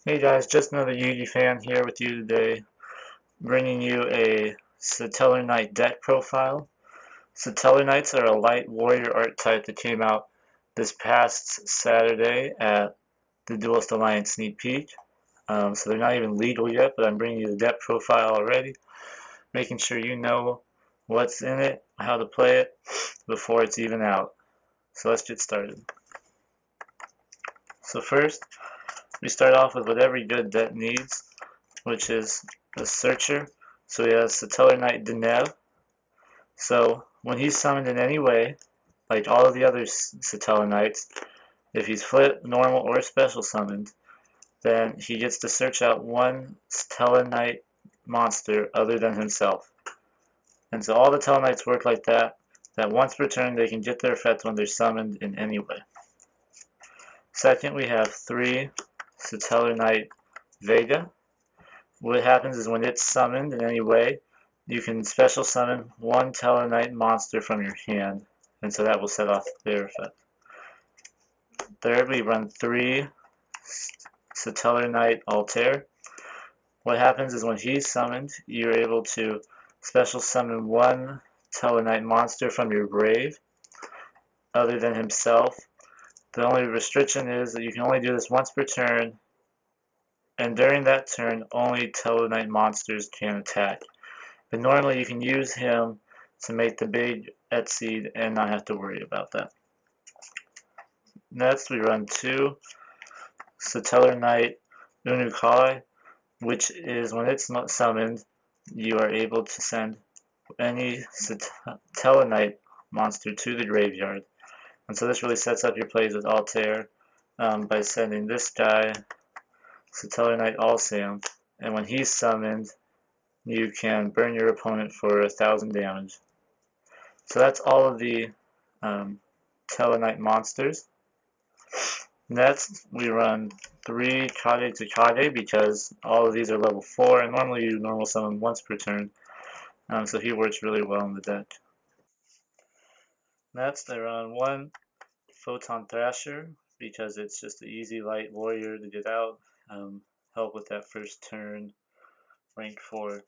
Hey guys, just another Yugi fan here with you today, bringing you a Satellar Knight deck profile. Satellar Knights are a light warrior archetype that came out this past Saturday at the Duelist Alliance sneak peek. So they're not even legal yet, but I'm bringing you the deck profile already, making sure you know what's in it, how to play it, before it's even out. So let's get started. So first, we start off with what every good deck needs, which is a searcher. So he has Satellar Knight Denev. So when he's summoned in any way, like all of the other Satellar Knights, if he's flip, normal, or special summoned, then he gets to search out one Satellar Knight monster other than himself. And so all the Tellar Knights work like that, that once per turn they can get their effect when they're summoned in any way. Second, we have 3 Satellar Knight Vega. What happens is when it's summoned in any way, you can special summon one Tellar Knight monster from your hand, and so that will set off their effect. Third, we run 3 Satellar Knight Altair. What happens is when he's summoned, you're able to special summon one Tellar Knight monster from your grave, other than himself. The only restriction is that you can only do this once per turn, and during that turn, only Tellar Knight monsters can attack. But normally you can use him to make the big Exceed and not have to worry about that. Next, we run 2 Satellar Knight Unukai, which is when it's not summoned, you are able to send any Satellar Knight monster to the graveyard. And so this really sets up your plays with Altair by sending this guy, Satellar Knight Alsam, and when he's summoned, you can burn your opponent for 1,000 damage. So that's all of the Tellar Knight monsters. Next, we run 3 Kage Takage because all of these are level 4, and normally you normal summon once per turn, so he works really well in the deck. Next, I run 1 Photon Thrasher because it's just an easy light warrior to get out, help with that first turn, rank 4.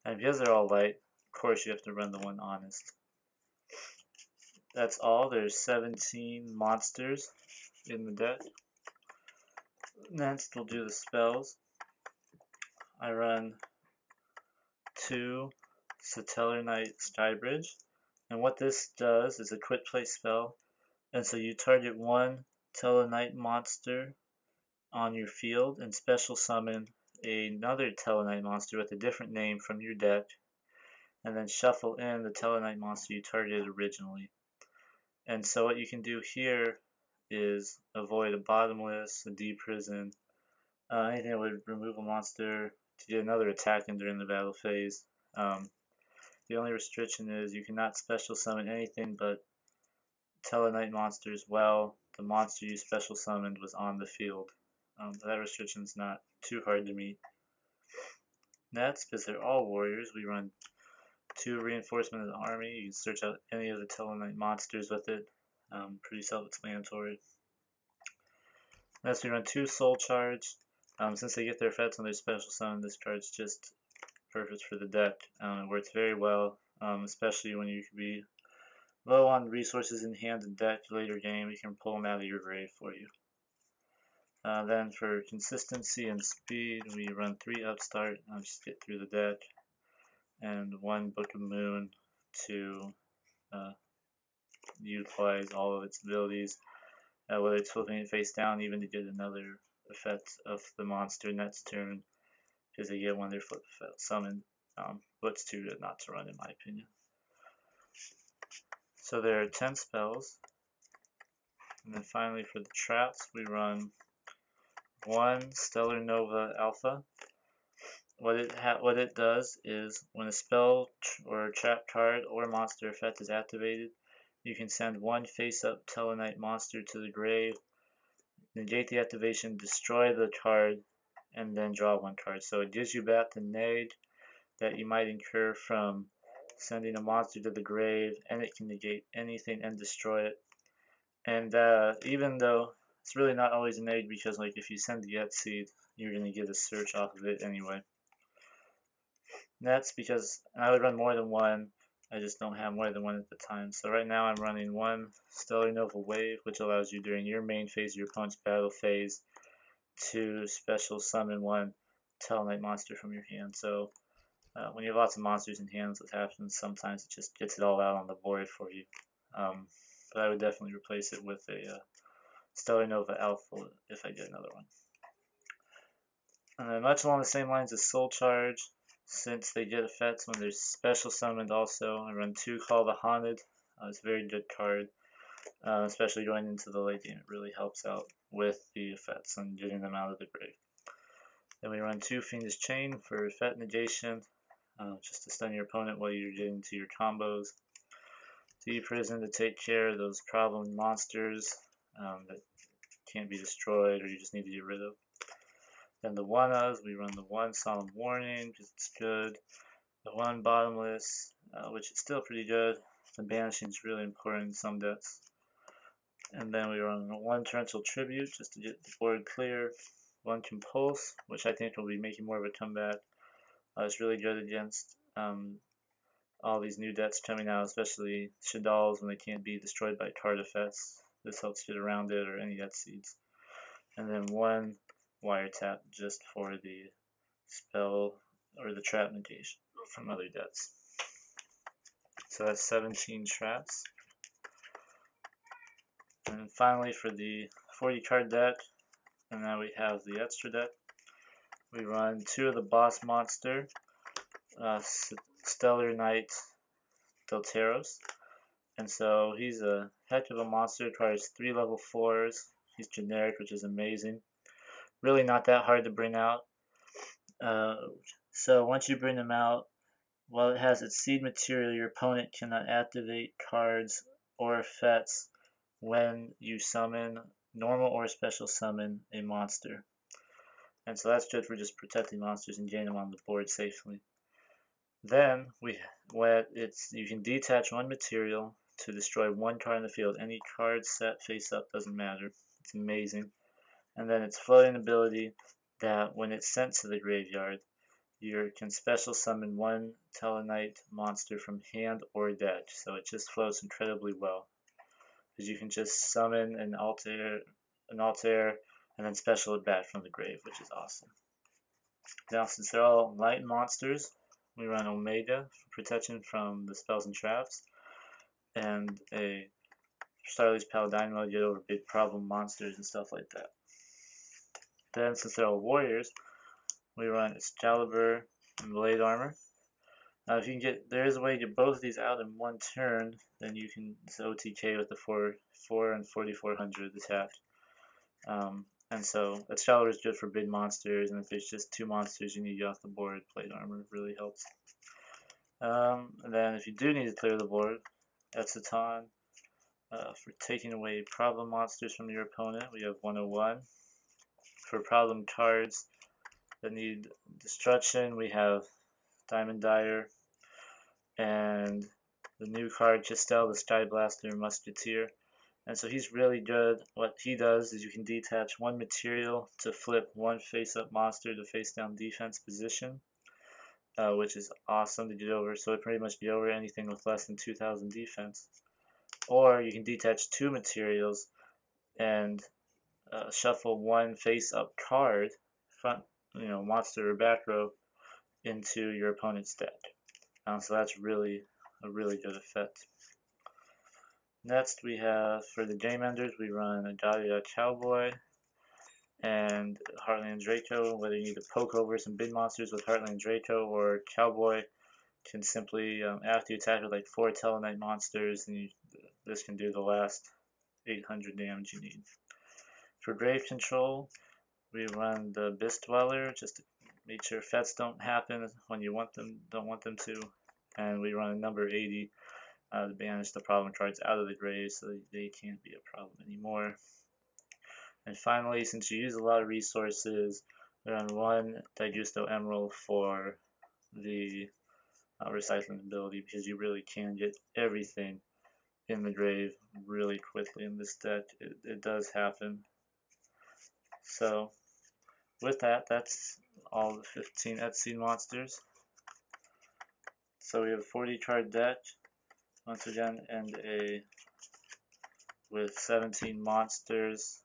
And because they're all light, of course you have to run the 1 Honest. That's all. There's 17 monsters in the deck. Next, we'll do the spells. I run 2 Satellar Knight Skybridge, and what this does is a quick play spell, and so you target one Tellar Knight monster on your field and special summon another Tellar Knight monster with a different name from your deck, and then shuffle in the Tellar Knight monster you targeted originally. And so what you can do here is avoid a bottomless, a deep prison, anything that would remove a monster to get another attack in during the battle phase. The only restriction is you cannot special summon anything but Tellar Knight monsters while the monster you special summoned was on the field. That restriction is not too hard to meet. Next, because they're all warriors, we run 2 Reinforcement of the Army. You can search out any of the Tellar Knight monsters with it. Pretty self-explanatory. Next, we run 2 Soul Charge. Since they get their effects on their special summon, this card's just perfect for the deck. It works very well, especially when you could be low on resources in hand and deck later game. You can pull them out of your grave for you. Then for consistency and speed, we run 3 Upstart, just get through the deck, and 1 Book of Moon to utilize all of its abilities, whether it's flipping it face down, even to get another effect of the monster next turn, because they get one of their flip summoned. But it's too good not to run, in my opinion. So there are 10 spells. And then finally for the traps, we run 1 Stellar Nova Alpha. What it does is when a spell or trap card or monster effect is activated, you can send 1 face-up Tellar Knight monster to the grave, negate the activation, destroy the card, and then draw 1 card. So it gives you back the neg that you might incur from sending a monster to the grave, and it can negate anything and destroy it. And even though It's really not always an egg because like if you send the Yet seed, you're gonna get a search off of it anyway. That's because I would run more than one. I just don't have more than one at the time. So right now I'm running one Stellar Nova Wave, which allows you during your main phase, your opponent's battle phase, to special summon one Tellarknight monster from your hand. So when you have lots of monsters in hand, what happens sometimes it just gets it all out on the board for you. But I would definitely replace it with a Stellar Nova Alpha if I get another one. And then much along the same lines as Soul Charge, since they get effects when they're special summoned also, I run 2 Call the Haunted. It's a very good card, especially going into the late game. It really helps out with the effects and getting them out of the grave. Then we run 2 Fiendish Chain for effect negation, just to stun your opponent while you're getting to your combos. 3 Prison to take care of those problem monsters that can't be destroyed or you just need to get rid of. Then the 1-ofs, we run the 1 Solemn Warning because it's good. The 1 Bottomless, which is still pretty good. The banishing is really important in some decks. And then we run 1 Torrential Tribute just to get the board clear. 1 Compulse, which I think will be making more of a comeback. It's really good against all these new decks coming out, especially Shaddolls when they can't be destroyed by card effects. This helps get around it, or any Yet seeds. And then 1 Wiretap just for the spell or the trap negation from other decks. So that's 17 traps. And finally for the 40 card deck, and now we have the extra deck, we run 2 of the boss monster, Stellar Knight Delteros. And so he's a heck of a monster, requires 3 level 4s. He's generic, which is amazing. Really not that hard to bring out. So once you bring him out, while it has its seed material, your opponent cannot activate cards or effects when you summon, normal or special summon, a monster. And so that's good for just protecting monsters and getting them on the board safely. Then you can detach 1 material to destroy 1 card in the field. Any card set face up doesn't matter. It's amazing. And then its floating ability that when it's sent to the graveyard, you can special summon 1 Tellarknight monster from hand or deck. So it just flows incredibly well. Because you can just summon an Altair, and then special it back from the grave, which is awesome. Now, since they're all light monsters, we run Omega for protection from the spells and traps, and a Starly's Paladino to get over big problem monsters and stuff like that. Then, since they're all warriors, we run Excalibur and Blade Armor. Now, if you can there is a way to get both of these out in 1 turn, then you can OTK with the 4 and 4400 attack. And so Excalibur is good for big monsters, and if there's just 2 monsters you need to get off the board, Blade Armor really helps. And then if you do need to clear the board, Exciton for taking away problem monsters from your opponent. We have 101. For problem cards that need destruction, we have Diamond Dyer, and the new card Chistel, the Sky Blaster Musketeer. And so he's really good. What he does is you can detach 1 material to flip 1 face-up monster to face-down defense position, which is awesome to get over. So it pretty much get over anything with less than 2,000 defense. Or you can detach 2 materials and shuffle 1 face-up card, front, monster or back row, into your opponent's deck. So that's really a really good effect. Next we have, for the game enders, we run Adalia Cowboy and Heartland Draco, whether you need to poke over some big monsters with Heartland Draco, or Cowboy can simply, after you attack with like 4 Tellarknight monsters, and this can do the last 800 damage you need. For grave control, we run the Abyss Dweller, just to make sure effects don't happen when you don't want them to, and we run a number 80 to banish the problem cards out of the grave so they can't be a problem anymore. And finally, since you use a lot of resources, we run 1 Daigusto Emerald for the recycling ability, because you really can get everything in the grave really quickly in this deck. It does happen. So with that, that's all the 15 Etsy monsters. So we have a 40 card deck once again, and a with 17 monsters,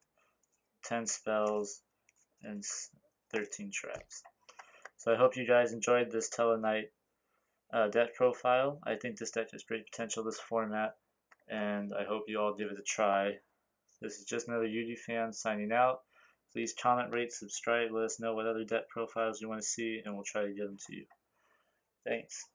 10 spells, and 13 traps. So I hope you guys enjoyed this Tellarknight deck profile. I think this deck has great potential, this format, and I hope you all give it a try. This is just another UD fan signing out. Please comment, rate, subscribe, let us know what other deck profiles you want to see, and we'll try to get them to you. Thanks.